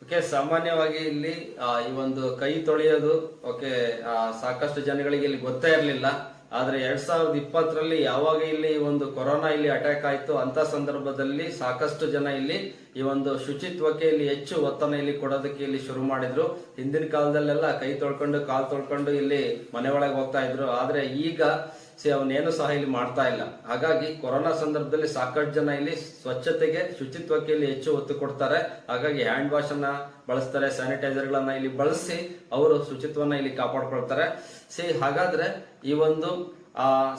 Okay, ಸಾಮಾನ್ಯವಾಗಿ ಇಲ್ಲಿ ಈ ಒಂದು ಕೈ ತೊಳೆಯೋದು ಓಕೆ ಸಾಕಷ್ಟು ಜನಗಳಿಗೆ ಇಲ್ಲಿ ಗೊತ್ತೇ ಇರಲಿಲ್ಲ. ಆದ್ರೆ 2020ರಲ್ಲಿ ಯಾವಾಗ ಇಲ್ಲಿ ಒಂದು ಕೊರೋನಾ ಇಲ್ಲಿ ಅಟ್ಯಾಕ್ ಆಯ್ತು ಅಂತ ಸಂದರ್ಭದಲ್ಲಿ ಸಾಕಷ್ಟು ಜನ ಇಲ್ಲಿ ಈ ಒಂದು ಶುಚಿತ್ವಕ್ಕೆ ಇಲ್ಲಿ ಹೆಚ್ಚು ಒತ್ತನ್ನು ಇಲ್ಲಿ ಕೊಡೋದಕ್ಕೆ ಇಲ್ಲಿ ಶುರು ಮಾಡಿದ್ರು. ಹಿಂದಿನ ಕಾಲದಲ್ಲೆಲ್ಲ ಕೈ ತೊಳ್ಕೊಂಡು ಕಾಲು ತೊಳ್ಕೊಂಡು ಇಲ್ಲಿ ಮನೆ ಒಳಗೆ ಹೋಗ್ತಾ ಇದ್ರು. ಆದ್ರೆ ಈಗ ಅವನೇನು ಸಹ ಇಲ್ಲಿ ಮಾಡ್ತಾ ಇಲ್ಲ. ಹಾಗಾಗಿ ಕೊರೋನಾ ಸಂದರ್ಭದಲ್ಲಿ ಸಾಕಷ್ಟು ಜನ ಇಲ್ಲಿ ಸ್ವಚ್ಛತೆಗೆ ಶುಚಿತ್ವಕ್ಕೆ ಇಲ್ಲಿ ಹೆಚ್ಚು ಒತ್ತು ಕೊಡ್ತಾರೆ. ಹಾಗಾಗಿ ಹ್ಯಾಂಡ್ ವಾಶ್ ಅನ್ನ ಬಳಸ್ತಾರೆ, ಸ್ಯಾನಿಟೈಸರ್ ಗಳನ್ನ ಇಲ್ಲಿ ಬಳಸಿ ಅವರು ಶುಚಿತ್ವನ ಇಲ್ಲಿ ಕಾಪಾಡ್ಕೊಳ್ತಾರೆ. ಹಾಗಾದ್ರೆ ಈ ಒಂದು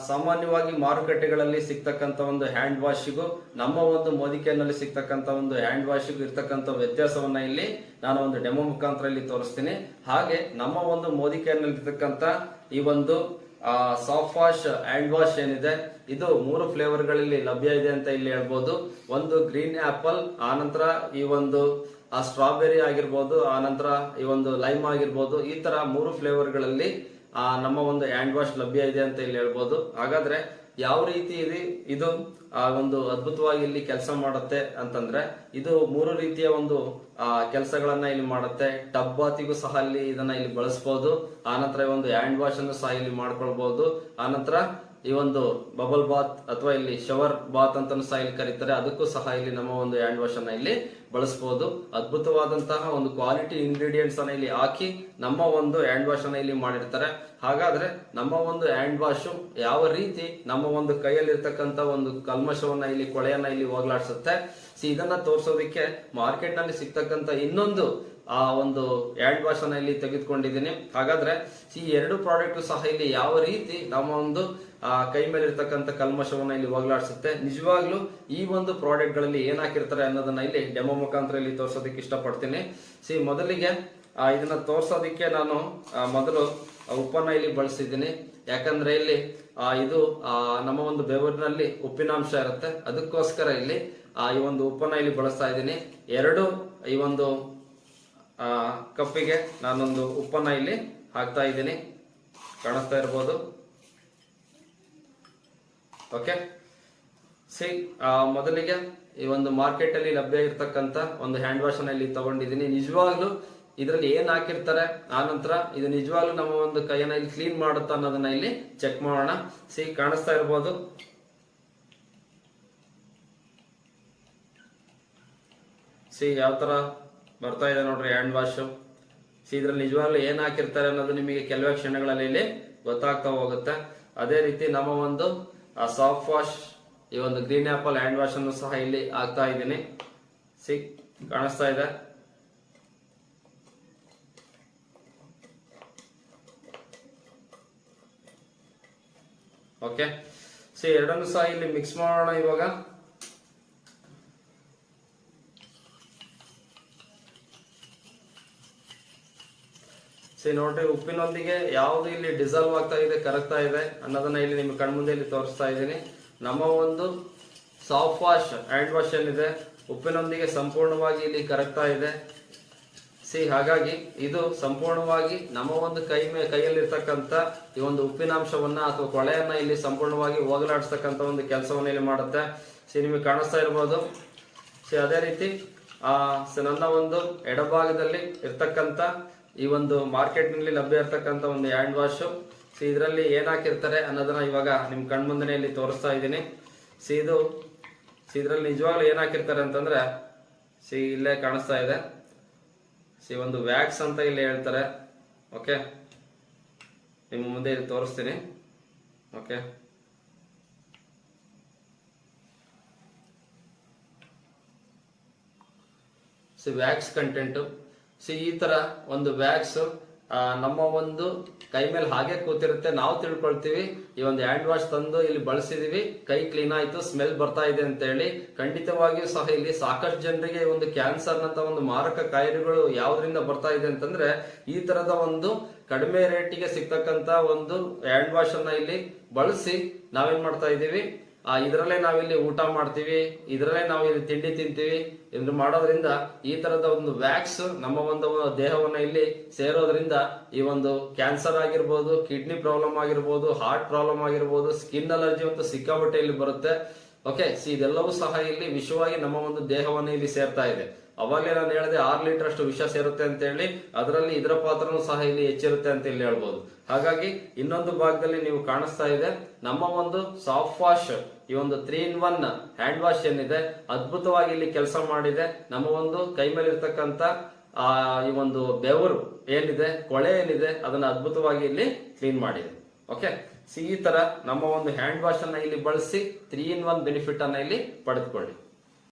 ಸಾಮಾನ್ಯವಾಗಿ ಮಾರುಕಟ್ಟೆಗಳಲ್ಲಿ ಸಿಗ್ತಕ್ಕಂತ ಒಂದು ಹ್ಯಾಂಡ್ ವಾಶ್ಗೂ ನಮ್ಮ ಒಂದು ಮೋದಿಕೆಯಲ್ಲಿ ಸಿಗ್ತಕ್ಕಂತ ಒಂದು ಹ್ಯಾಂಡ್ ವಾಶ್ಗೂ ಇರ್ತಕ್ಕಂಥ ವ್ಯತ್ಯಾಸವನ್ನ ಇಲ್ಲಿ ನಾನು ಒಂದು ಡೆಮೋ ಮುಖಾಂತರ ಇಲ್ಲಿ ತೋರಿಸ್ತೀನಿ. ಹಾಗೆ ನಮ್ಮ ಒಂದು ಮೋದಿಕೆಯಲ್ಲಿ ಇರ್ತಕ್ಕಂಥ ಈ ಒಂದು ಸಾಫ್ಟ್ ವಾಶ್ ಹ್ಯಾಂಡ್ ವಾಶ್ ಏನಿದೆ ಇದು 3 ಫ್ಲೇವರ್ ಗಳಲ್ಲಿ ಲಭ್ಯ ಇದೆ ಅಂತ ಇಲ್ಲಿ ಹೇಳ್ಬೋದು. ಒಂದು ಗ್ರೀನ್ ಆಪಲ್, ಆನಂತರ ಈ ಒಂದು ಸ್ಟ್ರಾಬೆರಿ ಆಗಿರ್ಬೋದು, ಆನಂತರ ಈ ಒಂದು ಲೈಮ್ ಆಗಿರ್ಬೋದು. ಈ ತರ 3 ಫ್ಲೇವರ್ ಗಳಲ್ಲಿ ನಮ್ಮ ಒಂದು ಹ್ಯಾಂಡ್ ವಾಶ್ ಲಭ್ಯ ಇದೆ ಅಂತ ಇಲ್ಲಿ ಹೇಳ್ಬೋದು. ಹಾಗಾದ್ರೆ ಯಾವ ರೀತಿ ಇದು ಒಂದು ಅದ್ಭುತವಾಗಿ ಇಲ್ಲಿ ಕೆಲಸ ಮಾಡುತ್ತೆ ಅಂತಂದ್ರೆ ಇದು 3 ರೀತಿಯ ಒಂದು ಕೆಲಸಗಳನ್ನ ಇಲ್ಲಿ ಮಾಡುತ್ತೆ. ಟಬ್ ಬಾತಿಗೂ ಸಹ ಇಲ್ಲಿ ಇದನ್ನ ಇಲ್ಲಿ ಬಳಸಬಹುದು. ಆನಂತರ ಒಂದು ಹ್ಯಾಂಡ್ ವಾಶ್ ಅನ್ನು ಸಹ ಇಲ್ಲಿ ಮಾಡ್ಕೊಳ್ಬಹುದು. ಆನಂತರ ಈ ಒಂದು ಬಬಲ್ ಬಾತ್ ಅಥವಾ ಇಲ್ಲಿ ಶವರ್ ಬಾತ್ ಅಂತ ಸಹ ಇಲ್ಲಿ ಕರೀತಾರೆ, ಅದಕ್ಕೂ ಸಹ ಇಲ್ಲಿ ನಮ್ಮ ಒಂದು ಹ್ಯಾಂಡ್ ವಾಶ್ ಅನ್ನ ಇಲ್ಲಿ ಬಳಸಬಹುದು. ಅದ್ಭುತವಾದಂತಹ ಒಂದು ಕ್ವಾಲಿಟಿ ಇಂಗ್ರೀಡಿಯೆಂಟ್ಸ್ ಅನ್ನ ಇಲ್ಲಿ ಹಾಕಿ ನಮ್ಮ ಒಂದು ಹ್ಯಾಂಡ್ ವಾಶ್ ಅನ್ನ ಇಲ್ಲಿ ಮಾಡಿರ್ತಾರೆ. ಹಾಗಾದ್ರೆ ನಮ್ಮ ಒಂದು ಹ್ಯಾಂಡ್ ವಾಶ್ ಯಾವ ರೀತಿ ನಮ್ಮ ಒಂದು ಕೈಯಲ್ಲಿ ಇರ್ತಕ್ಕಂತ ಒಂದು ಕಲ್ಮಶವನ್ನ ಇಲ್ಲಿ ಕೊಳೆಯನ್ನ ಇಲ್ಲಿ ಹೋಗ್ಲಾಡ್ಸುತ್ತೆ. ಇದನ್ನ ತೋರಿಸೋದಕ್ಕೆ ಮಾರ್ಕೆಟ್ ನಲ್ಲಿ ಸಿಗ್ತಕ್ಕಂತ ಇನ್ನೊಂದು ಒಂದು ಹ್ಯಾಂಡ್ ವಾಶ್ ಅನ್ನ ಇಲ್ಲಿ ತೆಗೆದುಕೊಂಡಿದ್ದೀನಿ. ಹಾಗಾದ್ರೆ ಈ 2 ಪ್ರಾಡಕ್ಟ್ ಸಹ ಇಲ್ಲಿ ಯಾವ ರೀತಿ ನಮ್ಮ ಒಂದು ಕೈ ಮೇಲೆ ಇರ್ತಕ್ಕಂಥ ಕಲ್ಮಶವನ್ನ ಇಲ್ಲಿ ಹೋಗ್ಲಾಡ್ಸುತ್ತೆ. ನಿಜವಾಗ್ಲೂ ಈ ಒಂದು ಪ್ರಾಡಕ್ಟ್ ಗಳಲ್ಲಿ ಏನ್ ಹಾಕಿರ್ತಾರೆ ಅನ್ನೋದನ್ನ ಇಲ್ಲಿ ಡೆಮೋ ಮುಖಾಂತರ ಇಲ್ಲಿ ತೋರ್ಸೋದಕ್ಕೆ ಇಷ್ಟಪಡ್ತೀನಿ. ಮೊದಲಿಗೆ ಇದನ್ನ ತೋರ್ಸೋದಕ್ಕೆ ನಾನು ಮೊದಲು ಉಪ್ಪನ್ನ ಇಲ್ಲಿ ಬಳಸಿದ್ದೀನಿ. ಯಾಕಂದ್ರೆ ಇಲ್ಲಿ ಇದು ನಮ್ಮ ಒಂದು ಬೆವರಿನಲ್ಲಿ ಉಪ್ಪಿನಾಂಶ ಇರುತ್ತೆ, ಅದಕ್ಕೋಸ್ಕರ ಇಲ್ಲಿ ಈ ಒಂದು ಉಪ್ಪನ್ನ ಇಲ್ಲಿ ಬಳಸ್ತಾ ಇದ್ದೀನಿ. 2 ಈ ಒಂದು ಕಪ್ಪಿಗೆ ನಾನೊಂದು ಉಪ್ಪನ್ನ ಇಲ್ಲಿ ಹಾಕ್ತಾ ಇದ್ದೀನಿ, ಕಾಣಿಸ್ತಾ ಇರ್ಬೋದು. ಓಕೆ, ಮೊದಲಿಗೆ ಈ ಒಂದು ಮಾರ್ಕೆಟ್ ಅಲ್ಲಿ ಲಭ್ಯ ಇರ್ತಕ್ಕಂತ ಒಂದು ಹ್ಯಾಂಡ್ ವಾಶ್ ಅನ್ನ ಇಲ್ಲಿ ತಗೊಂಡಿದ್ದೀನಿ. ನಿಜವಾಗ್ಲೂ ಇದರಲ್ಲಿ ಏನ್ ಹಾಕಿರ್ತಾರೆ, ಆನಂತರ ಇದು ನಿಜವಾಗ್ಲೂ ನಮ್ಮ ಒಂದು ಕೈಯನ್ನ ಇಲ್ಲಿ ಕ್ಲೀನ್ ಮಾಡುತ್ತಾ ಅನ್ನೋದನ್ನ ಇಲ್ಲಿ ಚೆಕ್ ಮಾಡೋಣ. ಕಾಣಿಸ್ತಾ ಇರ್ಬೋದು. ಯಾವ ತರ ಬರ್ತಾ ಇದೆ ನೋಡ್ರಿ ಹ್ಯಾಂಡ್ ವಾಶ್. ಇದ್ರಲ್ಲಿ ನಿಜವಾಗ್ಲೂ ಏನ್ ಹಾಕಿರ್ತಾರೆ ಅನ್ನೋದು ನಿಮಗೆ ಕೆಲವೇ ಕ್ಷಣಗಳಲ್ಲಿ ಇಲ್ಲಿ ಗೊತ್ತಾಗ್ತಾ ಹೋಗುತ್ತೆ. ಅದೇ ರೀತಿ ನಮ್ಮ ಒಂದು ಸಾಫ್ಟ್ ವಾಶ್ ಈ ಒಂದು ಗ್ರೀನ್ ಆಪಲ್ ಹ್ಯಾಂಡ್ ವಾಶ್ ಅನ್ನು ಸಹ ಇಲ್ಲಿ ಹಾಕ್ತಾ ಇದ್ದೀನಿ. ಕಾಣಿಸ್ತಾ ಇದೆ. ಓಕೆ, ಎರಡನ್ನು ಸಹ ಇಲ್ಲಿ ಮಿಕ್ಸ್ ಮಾಡೋಣ ಇವಾಗ. ನೋಡ್ರಿ, ಉಪ್ಪಿನೊಂದಿಗೆ ಯಾವ್ದು ಇಲ್ಲಿ ಡಿಸಾಲ್ವ್ ಆಗ್ತಾ ಇದೆ, ಕರಗ್ತಾ ಇದೆ ಅನ್ನೋದನ್ನ ಇಲ್ಲಿ ನಿಮ್ಗೆ ಕಣ್ಮುಂದೆ ಇಲ್ಲಿ ತೋರಿಸ್ತಾ ಇದ್ದೀನಿ. ನಮ್ಮ ಒಂದು ಸಾಫ್ಟ್ ವಾಶ್ ಹ್ಯಾಂಡ್ ವಾಶ್ ಏನಿದೆ ಉಪ್ಪಿನೊಂದಿಗೆ ಸಂಪೂರ್ಣವಾಗಿ ಇಲ್ಲಿ ಕರಗ್ತಾ ಇದೆ. ಹಾಗಾಗಿ ಇದು ಸಂಪೂರ್ಣವಾಗಿ ನಮ್ಮ ಒಂದು ಕೈಯಲ್ಲಿರ್ತಕ್ಕಂಥ ಈ ಒಂದು ಉಪ್ಪಿನಾಂಶವನ್ನ ಅಥವಾ ಕೊಳೆಯನ್ನ ಇಲ್ಲಿ ಸಂಪೂರ್ಣವಾಗಿ ಹೋಗಲಾಡಿಸ್ತಕ್ಕಂಥ ಒಂದು ಕೆಲಸವನ್ನ ಇಲ್ಲಿ ಮಾಡುತ್ತೆ. ನಿಮಗೆ ಕಾಣಿಸ್ತಾ ಇರ್ಬೋದು. ಅದೇ ರೀತಿ ನನ್ನ ಒಂದು ಎಡಭಾಗದಲ್ಲಿ ಇರ್ತಕ್ಕಂಥ ಈ ಒಂದು ಮಾರ್ಕೆಟ್ ನಲ್ಲಿ ಲಭ್ಯ ಇರ್ತಕ್ಕಂಥ ಒಂದು ಹ್ಯಾಂಡ್ ವಾಶ್. ಇದರಲ್ಲಿ ಏನ್ ಹಾಕಿರ್ತಾರೆ ಅನ್ನೋದನ್ನ ಇವಾಗ ನಿಮ್ ಕಣ್ಮುಂದೆ ಇಲ್ಲಿ ತೋರಿಸ್ತಾ ಇದ್ದೀನಿ. ಇದ್ರಲ್ಲಿ ನಿಜವಾಗ್ಲೂ ಏನ್ ಹಾಕಿರ್ತಾರೆ ಅಂತಂದ್ರೆ ಇಲ್ಲೇ ಕಾಣಿಸ್ತಾ ಇದೆ. ಒಂದು ವ್ಯಾಕ್ಸ್ ಅಂತ ಇಲ್ಲಿ ಹೇಳ್ತಾರೆ. ಓಕೆ, ನಿಮ್ಮ ಮುಂದೆ ಇಲ್ಲಿ ತೋರಿಸ್ತೀನಿ. Okay, wax content. ಈ ತರ ಒಂದು ವ್ಯಾಕ್ಸ್ ನಮ್ಮ ಒಂದು ಕೈ ಮೇಲೆ ಹಾಗೆ ಕೂತಿರುತ್ತೆ. ನಾವು ತಿಳ್ಕೊಳ್ತೀವಿ ಈ ಒಂದು ಹ್ಯಾಂಡ್ ವಾಶ್ ತಂದು ಇಲ್ಲಿ ಬಳಸಿದೀವಿ, ಕೈ ಕ್ಲೀನ್ ಆಯ್ತು, ಸ್ಮೆಲ್ ಬರ್ತಾ ಇದೆ ಅಂತ ಹೇಳಿ. ಖಂಡಿತವಾಗಿಯೂ ಸಹ ಇಲ್ಲಿ ಸಾಕಷ್ಟು ಜನರಿಗೆ ಒಂದು ಕ್ಯಾನ್ಸರ್ ನಂತ ಒಂದು ಮಾರಕ ಕಾಯಿಲೆಗಳು ಯಾವ್ದ್ರಿಂದ ಬರ್ತಾ ಇದೆ ಅಂತಂದ್ರೆ ಈ ತರದ ಒಂದು ಕಡಿಮೆ ರೇಟಿಗೆ ಸಿಗ್ತಕ್ಕಂತ ಒಂದು ಹ್ಯಾಂಡ್ ವಾಶ್ ಅನ್ನ ಇಲ್ಲಿ ಬಳಸಿ ನಾವೇನ್ ಮಾಡ್ತಾ ಇದೀವಿ, ಇದರಲ್ಲೇ ನಾವಿಲ್ಲಿ ಊಟ ಮಾಡ್ತೀವಿ, ಇದರಲ್ಲೇ ನಾವು ಇಲ್ಲಿ ತಿಂಡಿ ತಿಂತೀವಿ. ಇದು ಮಾಡೋದ್ರಿಂದ ಈ ತರದ ಒಂದು ವ್ಯಾಕ್ಸ್ ನಮ್ಮ ಒಂದು ದೇಹವನ್ನ ಇಲ್ಲಿ ಸೇರೋದ್ರಿಂದ ಈ ಒಂದು ಕ್ಯಾನ್ಸರ್ ಆಗಿರ್ಬೋದು, ಕಿಡ್ನಿ ಪ್ರಾಬ್ಲಮ್ ಆಗಿರ್ಬೋದು, ಹಾರ್ಟ್ ಪ್ರಾಬ್ಲಮ್ ಆಗಿರ್ಬೋದು, ಸ್ಕಿನ್ ಅಲರ್ಜಿ ಅಂತ ಸಿಕ್ಕಾಪಟ್ಟೆ ಇಲ್ಲಿ ಬರುತ್ತೆ. ಓಕೆ ಇದೆಲ್ಲವೂ ಸಹ ಇಲ್ಲಿ ವಿಷವಾಗಿ ನಮ್ಮ ಒಂದು ದೇಹವನ್ನು ಇಲ್ಲಿ ಸೇರ್ತಾ ಇದೆ. ಅವಾಗಲೇ ನಾನು ಹೇಳಿದೆ 6 ಲೀಟರ್ ಅಷ್ಟು ವಿಷ ಸೇರುತ್ತೆ ಅಂತ ಹೇಳಿ, ಅದರಲ್ಲಿ ಇದರ ಪಾತ್ರನೂ ಸಹ ಇಲ್ಲಿ ಹೆಚ್ಚಿರುತ್ತೆ ಅಂತ ಇಲ್ಲಿ ಹೇಳ್ಬೋದು. ಹಾಗಾಗಿ ಇನ್ನೊಂದು ಭಾಗದಲ್ಲಿ ನೀವು ಕಾಣಿಸ್ತಾ ಇದೆ ನಮ್ಮ ಒಂದು ಸಾಫ್ಟ್ ವಾಶ್, ಈ ಒಂದು 3-in-1 ಹ್ಯಾಂಡ್ ವಾಶ್ ಏನಿದೆ ಅದ್ಭುತವಾಗಿ ಇಲ್ಲಿ ಕೆಲಸ ಮಾಡಿದೆ. ನಮ್ಮ ಒಂದು ಕೈ ಮೇಲೆ ಇರ್ತಕ್ಕಂಥ ಈ ಒಂದು ಬೆವರು ಏನಿದೆ, ಕೊಳೆ ಏನಿದೆ, ಅದನ್ನ ಅದ್ಭುತವಾಗಿ ಇಲ್ಲಿ ಕ್ಲೀನ್ ಮಾಡಿದೆ. ಓಕೆ ಈ ತರ ನಮ್ಮ ಒಂದು ಹ್ಯಾಂಡ್ ವಾಶ್ ಅನ್ನ ಇಲ್ಲಿ ಬಳಸಿ 3-in-1 ಬೆನಿಫಿಟ್ ಅನ್ನ ಇಲ್ಲಿ ಪಡೆದುಕೊಳ್ಳಿ.